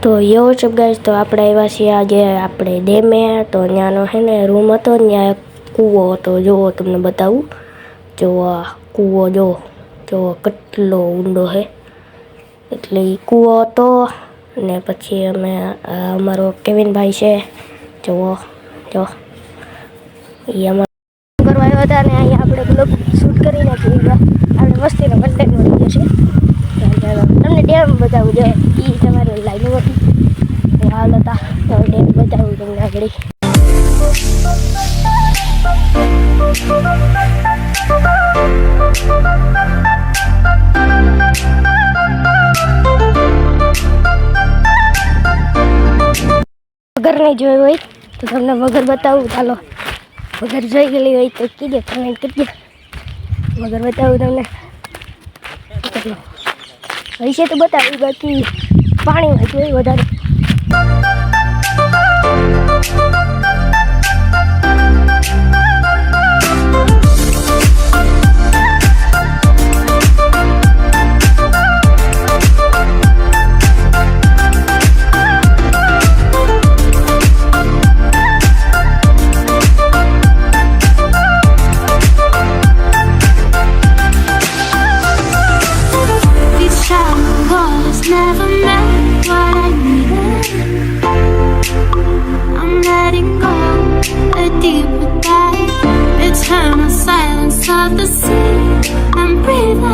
તો યો WhatsApp guys, તો આપણે આવ્યા છીએ આજે આપણે ડેમે. તો ત્યાંનો છે ને રૂમ હતો, ત્યાં એક કૂવો હતો. જુઓ તમને બતાવું. જો આ કૂવો જો કેટલો ઊંડો છે. એટલે એ કૂવો હતો. ને પછી અમે અમારો કેવિનભાઈ છે, જુઓ જો એ અમારા કરવા આવ્યા હતા. અને અહીંયા આપણે બ્લોગ શૂટ કરી નાખી. આપણે મસ્તીનો કન્ટેન્ટ મળી જશે. તમને ડેમ બતાવું જોઈએ, એ તમારે લાઈનો હતી હાલ હતા. તો ડેમ બતાવું તમને આગળ. વગર નહીં જોયું હોય તો તમને વગર બતાવું. ચાલો, વગર જોઈ ગયેલી હોય તો કીધે કમેન્ટ કરજો. વગર બતાવું તમને. ચાલો, હશે તો બતાવી, બાકી પાણીમાં જોઈ વધારે. Never meant what I needed. I'm letting go a deeper dive, eternal silence of the sea. I'm breathing.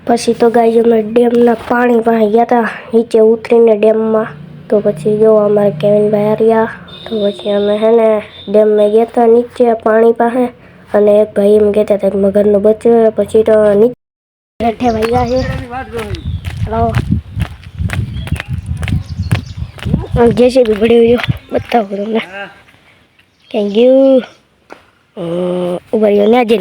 પછી તો ગાય અમે ડેમના પાણી પાસે ગયા હતા, નીચે ઉતરીને ડેમમાં. તો પછી જો અમારે કેવિનભાઈ આવ્યા. તો પછી અમે છે ને ડેમમાં ગયા હતા નીચે પાણી પાસે. અને એક ભાઈ એમ કહેતા હતા કે મગરનો બચ્ચો. પછી તો નીચે હેઠે વાગ્યા છે. હલો, જેસીબી પડ્યું બતાવું તમને. ક્યાં ગયું ઉભા રહ્યો ને આજે.